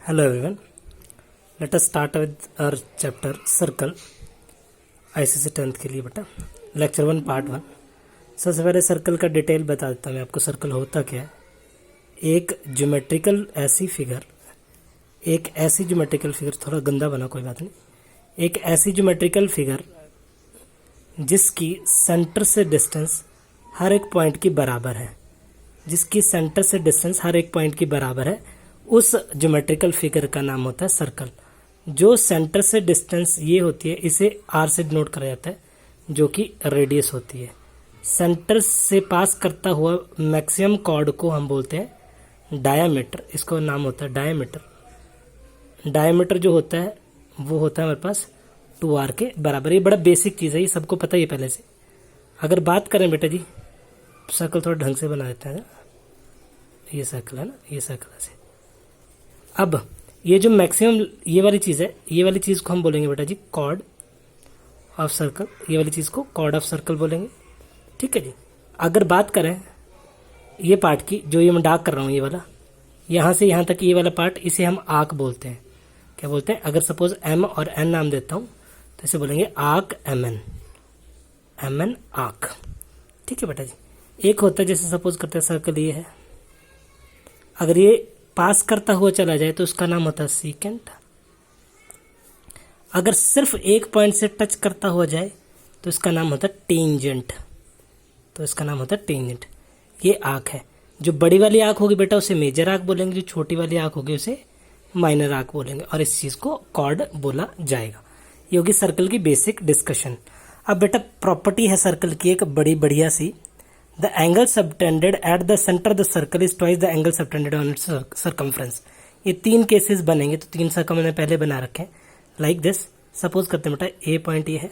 Hello everyone. Let us start with our chapter circle. ICC 10th के लिए बेटा lecture 1 part 1। सबसे पहले सर्कल का डिटेल बता देता हूँ मैं आपको। सर्कल होता क्या है? एक ज्योमेट्रिकल ऐसी फिगर, थोड़ा गंदा बना कोई बात नहीं, एक ऐसी ज्योमेट्रिकल फिगर जिसकी सेंटर से डिस्टेंस हर एक पॉइंट की बराबर है, उस ज्योमेट्रिकल फिगर का नाम होता है सर्कल। जो सेंटर से डिस्टेंस ये होती है इसे आर से डिनोट करा जाता है, जो कि रेडियस होती है। सेंटर से पास करता हुआ मैक्सिमम कॉर्ड को हम बोलते हैं डायामीटर, इसको नाम होता है डायामीटर। डायामीटर जो होता है वो होता है हमारे पास 2r के बराबर। ये बड़ा बेसिक चीज़ है, ये सबको पता ही है पहले से। अगर बात करें बेटा जी, सर्कल थोड़ा ढंग से बना देते हैं। ये सर्कल है ना, ये सर्कल ऐसे। अब ये जो मैक्सिमम ये वाली चीज़ है, ये वाली चीज़ को हम बोलेंगे बेटा जी कॉर्ड ऑफ सर्कल। ये वाली चीज़ को कॉर्ड ऑफ सर्कल बोलेंगे, ठीक है जी। अगर बात करें ये पार्ट की, जो ये मैं डार्क कर रहा हूँ, ये वाला यहाँ से यहाँ तक ये वाला पार्ट, इसे हम आर्क बोलते हैं। क्या बोलते हैं? अगर सपोज m और n नाम देता हूँ तो इसे बोलेंगे आर्क mn आर्क, ठीक है बेटा जी। एक होता है जैसे सपोज करते हैं सर्कल ये है, अगर ये पास करता हुआ चला जाए तो उसका नाम होता है सीकेंट। अगर सिर्फ एक पॉइंट से टच करता हुआ जाए तो इसका नाम होता है टेंजेंट, ये आर्क है। जो बड़ी वाली आर्क होगी बेटा उसे मेजर आर्क बोलेंगे, जो छोटी वाली आर्क होगी उसे माइनर आर्क बोलेंगे, और इस चीज को कॉर्ड बोला जाएगा। ये होगी सर्कल की बेसिक डिस्कशन। अब बेटा प्रॉपर्टी है सर्कल की एक बड़ी बढ़िया सी, the angle subtended at the centre of the circle is twice the angle subtended on its circumference. ये 3 केसेस बनेंगे, तो 3 सर्कल मैंने पहले बना रखे हैं लाइक दिस। सपोज करते हैं बेटा ए पॉइंट ये है,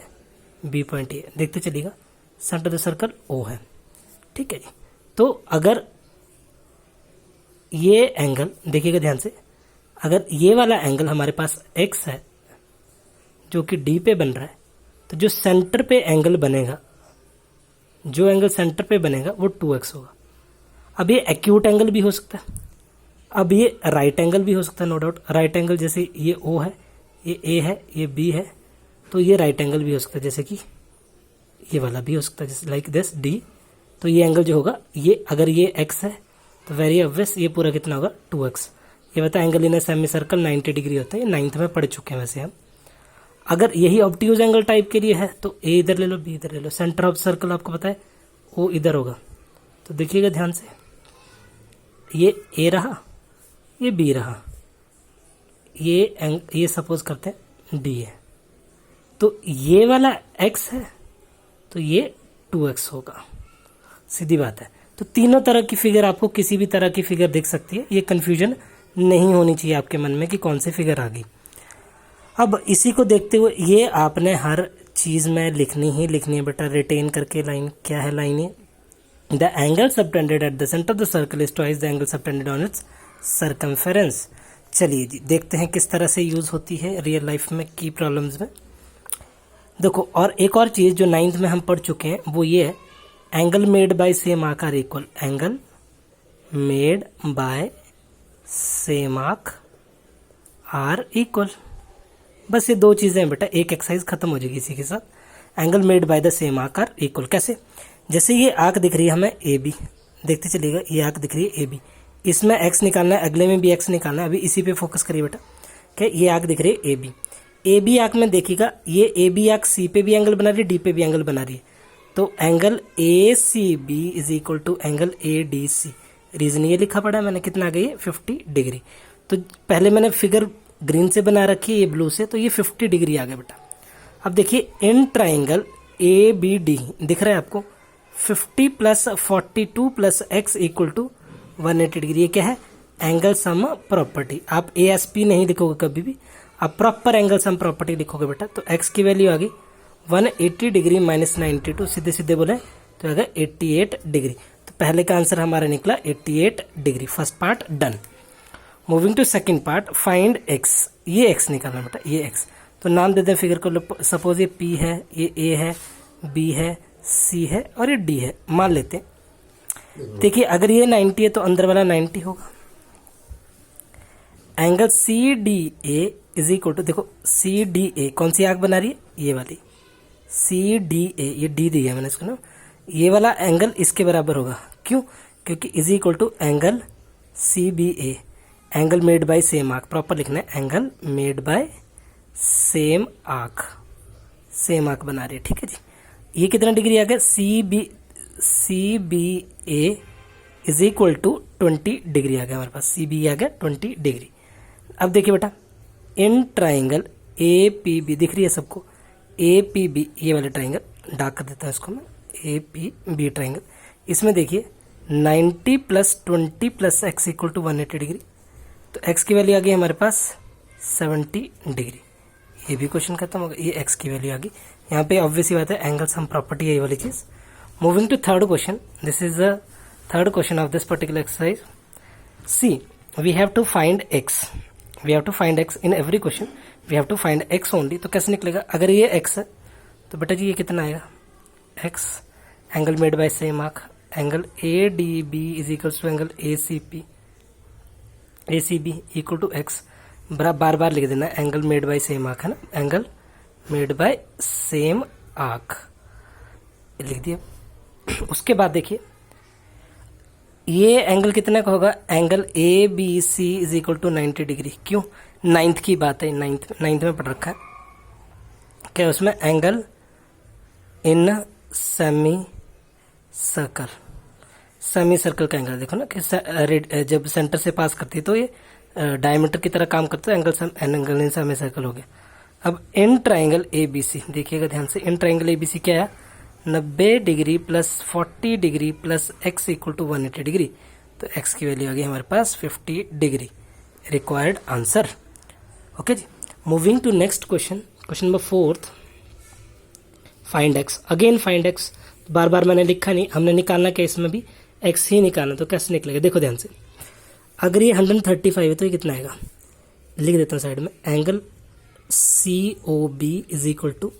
बी पॉइंट ये, देखते चलिएगा centre of the circle O है, ठीक है जी। तो अगर ये एंगल देखिएगा ध्यान से, अगर ये वाला एंगल हमारे पास x है जो कि d पे बन रहा है, तो जो सेंटर पे एंगल बनेगा, वो 2x होगा। अब ये एक्यूट एंगल भी हो सकता है, अब ये राइट एंगल भी हो सकता है, नो डाउट। राइट एंगल जैसे ये O है, ये A है, ये B है, तो ये राइट एंगल भी हो सकता है, जैसे कि ये वाला भी हो सकता है, जैसे लाइक दिस D। तो ये एंगल जो होगा, ये अगर ये x है तो वेरी ऑब्वियस ये पूरा कितना होगा 2x। ये बता angle in a semi circle 90 degree होता है, ये 9th में पढ़ चुके हैं वैसे हम। अगर यही ऑब्ट्यूज एंगल टाइप के लिए है तो a इधर ले लो, b इधर ले लो, सेंटर ऑफ सर्कल आपको पता है o इधर होगा। तो देखिएगा ध्यान से, ये a रहा, ये b रहा, ये सपोज करते हैं d है, तो ये वाला x है तो ये 2x होगा, सीधी बात है। तो तीनों तरह की फिगर, आपको किसी भी तरह की फिगर दिख सकती है, ये कंफ्यूजन नहीं होनी चाहिए आपके मन में कि कौन सी फिगर आ गई। अब इसी को देखते हुए ये आपने हर चीज में लिखनी है बेटा, रिटेन करके लाइन। क्या है लाइन? ये the angle subtended at the centre of the circle is twice the angle subtended on it's circumference. चलिए जी देखते हैं किस तरह से यूज होती है रियल लाइफ में की प्रॉब्लम्स में। देखो, और एक और चीज जो 9th में हम पढ़ चुके हैं वो ये है, angle made by same arc are equal. Angle made by same arc are equal. बस ये 2 चीजें हैं बेटा, एक एक्सरसाइज खत्म हो जाएगी इसी के साथ। Angle made by the same arc are equal कैसे? जैसे ये आर्क दिख रही है हमें ए बी, देखते चलिएगा ये आर्क दिख रही है ए बी, इसमें एक्स निकालना है, अगले में भी एक्स निकालना है। अभी इसी पे फोकस करिए बेटा। क्या ये आर्क दिख रही है A B, A B arc में देखिएगा ये ए बी आर्क सी पे भी एंगल बना रही है, डी पे भी एंगल बना रही है, तो angle A C B is equal to angle A D C. Reason ये लिखा पड़ा है मैंने, कितना आ गई है 50 डिग्री। तो पहले मैंने फिगर ग्रीन से बना रखी है, ये ब्लू से, तो ये 50 डिग्री आ गया बेटा। अब देखिए in triangle A B D दिख रहा है आपको, 50 plus 42 plus x equal to 180 degree. ये क्या है? Angle sum property. आप ASP नहीं लिखोगे कभी भी, आप प्रॉपर एंगल सम प्रॉपर्टी लिखोगे बेटा। तो एक्स की वैल्यू आ गई 180 डिग्री माइनस 92, सीधे सीधे बोले तो आ गया 88 डिग्री। तो पहले का आंसर हमारा निकला 88 degree. First part done. Moving to second part, find x। ये x निकालना बेटा, ये x। तो नाम दे दें फिगर को, सपोज ये p है, ये a है, b है, c है और ये d है, मान लेते हैं। देखिए अगर ये 90 है तो अंदर वाला 90 होगा, angle C D A is equal to, देखो सी डी ए कौन सी आंख बना रही है, ये वाली सी डी ए, ये डी दिया मैंने इसको ना, ये वाला एंगल इसके बराबर होगा। क्यों? क्योंकि is equal to angle C B A, angle made by same arc, proper लिखना है, angle made by same arc, same arc बना रही है, ठीक है जी। ये कितना डिग्री आ गया, C B A is equal to 20 degree आ गया हमारे पास, सी बी आ गया 20 डिग्री। अब देखिए बेटा, in triangle A P B दिख रही है सबको, ए पी बी, ये वाले ट्राइंगल डार्क कर देता हूँ इसको मैं, ए पी बी ट्राइंगल, इसमें देखिए 90 plus 20 plus x equal to 180 degree, तो एक्स की वैल्यू आ गई हमारे पास 70 डिग्री। ये भी क्वेश्चन खत्म हो गया, ये एक्स की वैल्यू आ गई। यहाँ पे ऑब्वियस ही बात है, एंगल सम प्रॉपर्टी है ये वाली चीज। Moving to third question, this is the third question of this particular exercise. See we have to find X, we have to find X in every question, we have to find X only. तो कैसे निकलेगा, अगर ये x है तो बेटा जी ये कितना आएगा, x angle made by same arc, angle A D B is equals to angle A C P, A C B equal to x, बार बार लिख देना, angle made by same arc है ना, angle made by same arc लिख दिया। उसके बाद देखिए ये एंगल कितने का होगा, angle A B C is equal to 90 degree. क्यों, नाइन्थ की बात है, नाइन्थ में पढ़ रखा है क्या, उसमें angle in semi circle, semi circle का एंगल देखो ना कि जब सेंटर से पास करती है तो ये डायमीटर की तरह काम करता है, एंगल इन सेमी सर्कल हो गया। अब इन ट्राइंगल ए बी सी देखिएगा ध्यान से, इन ट्राइंगल ए बी सी क्या है, 90 degree plus 40 degree plus x equal to 180 degree, तो एक्स की वैल्यू आ गई हमारे पास 50 डिग्री, रिक्वायर्ड आंसर। ओके जी, moving to next question, question number 4th, find x, again find x, बार बार मैंने लिखा नहीं, हमने निकालना क्या, इसमें भी एक्स ही निकालना, तो कैसे निकलेगा, देखो ध्यान से, अगर ये 135 है तो ये कितना आएगा, लिख देता हूँ साइड में, angle C O B is equal to,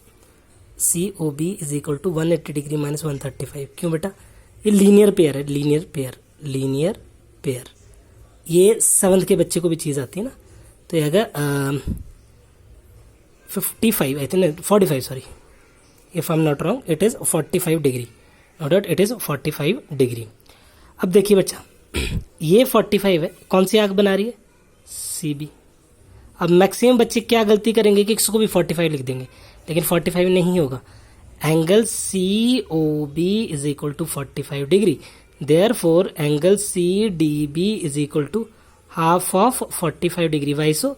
C O B is equal to 180 degree minus 135। क्यों बेटा, ये लीनियर पेयर है, लीनियर पेयर, लीनियर पेयर, ये 7th के बच्चे को भी चीज आती है ना, तो ये अगर 55 I think 45 sorry, if I am not wrong it is 45 degree, no doubt it is 45 degree. अब देखिए बच्चा, ये 45 है, कौन सी आंख बना रही है, सी बी। अब मैक्सिमम बच्चे क्या गलती करेंगे कि इसको भी 45 लिख देंगे, लेकिन 45 नहीं होगा, angle C O B is equal to 45 degree, therefore angle C D B is equal to half of 45 degree. Why so,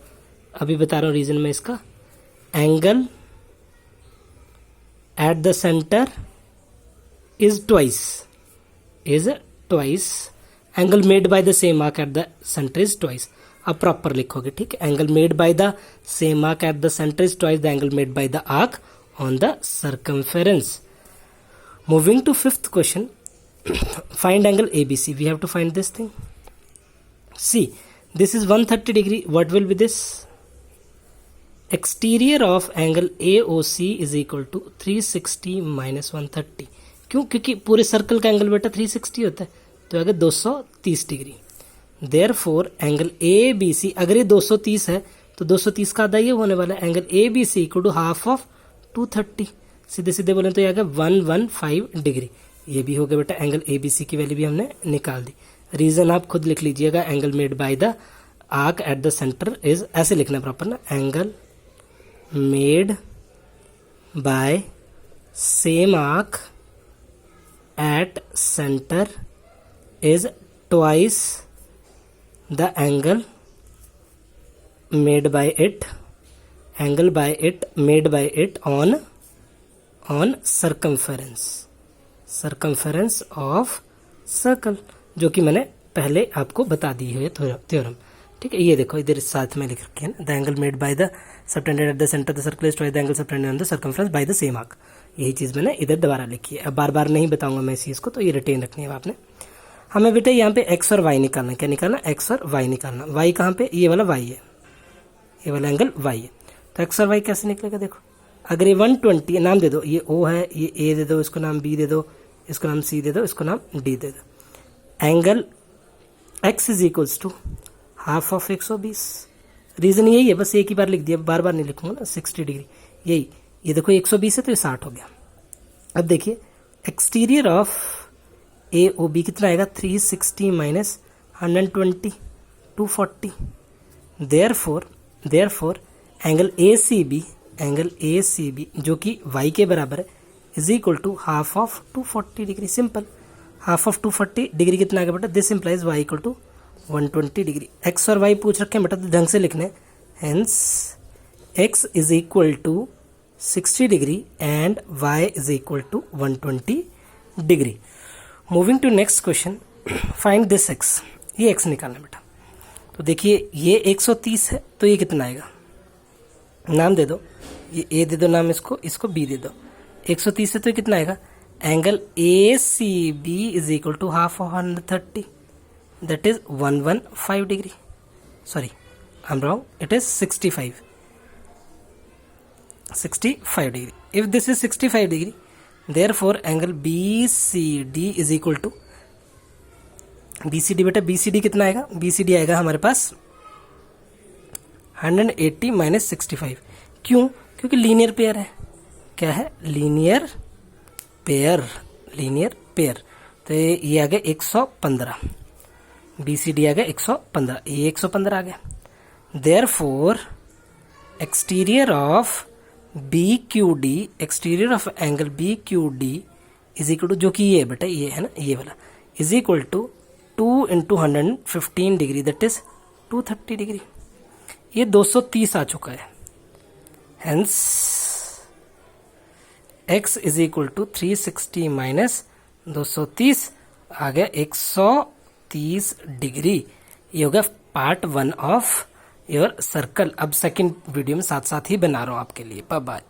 अभी बता रहा हूं रीजन में इसका, angle at the centre is twice, angle made by the same arc at the centre is twice. अब proper लिखोगे, ठीक है, angle made by the same arc at the centre is twice the angle made by the arc on the circumference. Moving to 5th question, find angle ABC, we have to find this thing. See this is 130 degree, what will be this, exterior of angle AOC is equal to 360 minus 130। क्यों, क्योंकि पूरे circle का angle बेटा 360 होता है, तो अगर 230 degree, therefore angle ABC, अगर ये 230 है तो 230 का आधा ये होने वाला है, angle ABC equal to half of 230, सीधे सीधे बोले तो ये आ गया 115 डिग्री। ये भी हो गया बेटा, एंगल ABC की वैल्यू भी हमने निकाल दी। रीजन आप खुद लिख लीजिएगा, angle made by the arc at the centre is, ऐसे लिखना प्रॉपर ना, angle made by same arc at centre is twice the angle made by it, angle by it made by it on circumference of circle, जो कि मैंने पहले आपको बता दी है थ्योरम, ठीक है। ये देखो इधर साथ में लिख रखी है ना, the angle made by the subtended at the centre the circle is twice the angle subtended on the circumference bye the same arc. यही चीज मैंने इधर दोबारा लिखी है, अब बार बार नहीं बताऊंगा मैं इस चीज को, तो ये रिटेन रखनी है आपने। हमें बेटा यहाँ पे एक्स और वाई निकालना है, क्या निकालना, एक्स और वाई निकालना। वाई कहाँ पे, ये वाला वाई है, ये वाला एंगल वाई है, तो एक्स और वाई कैसे निकलेगा, देखो अगर ये 120 नाम दे दो, ये ओ है, ये ए दे दो, इसको नाम बी दे दो, इसको नाम सी दे दो, इसको नाम डी दे दो। Angle X is equals to half of 120, reason यही है, बस एक ही बार लिख दिया, बार बार नहीं लिखूंगा ना। 60 डिग्री यही, ये देखो 120 है तो ये 60 हो गया। अब देखिए exterior of A O B कितना आएगा, 360 minus 120, 240। Therefore angle A C B जो कि y के बराबर है is equal to half of 240 degree. Simple, half of 240 degree कितना आ गया बेटा, this implies y equal to 120 degree. x और y पूछ रखे हैं बेटा तो ढंग से लिखने, hence x is equal to 60 degree and y is equal to 120 degree. Moving to next question, find this x। ये x निकालना बेटा। तो देखिए ये 130 है तो ये कितना आएगा, नाम दे दो, ये ए दे दो नाम, इसको बी दे दो। 130 है तो ये कितना आएगा, angle A C B is equal to half of 130, that is 115 degree. Sorry I am wrong, it is 65 degree. If this is 65 degree, therefore angle B C D is equal to, B C D बेटा, B C D कितना आएगा, B C D आएगा हमारे पास 180 minus 65। क्यों, क्योंकि linear pair है। क्या है, लीनियर पेयर। तो ये आ गया 115, बी सी डी आ गया 115, ये 115 आ गया। Therefore exterior of B Q D, exterior of angle B Q D is equal to, जो कि ये है बेटा, ये है ना ये वाला, is equal to 2 into 115 degree, that is 230 degree. ये 230 आ चुका है, hence x is equal to 360 minus 230 आ गया 130 डिग्री। ये हो गया पार्ट 1 ऑफ योर सर्कल। अब सेकंड वीडियो में साथ साथ ही बना रहा हूं आपके लिए। Bye bye.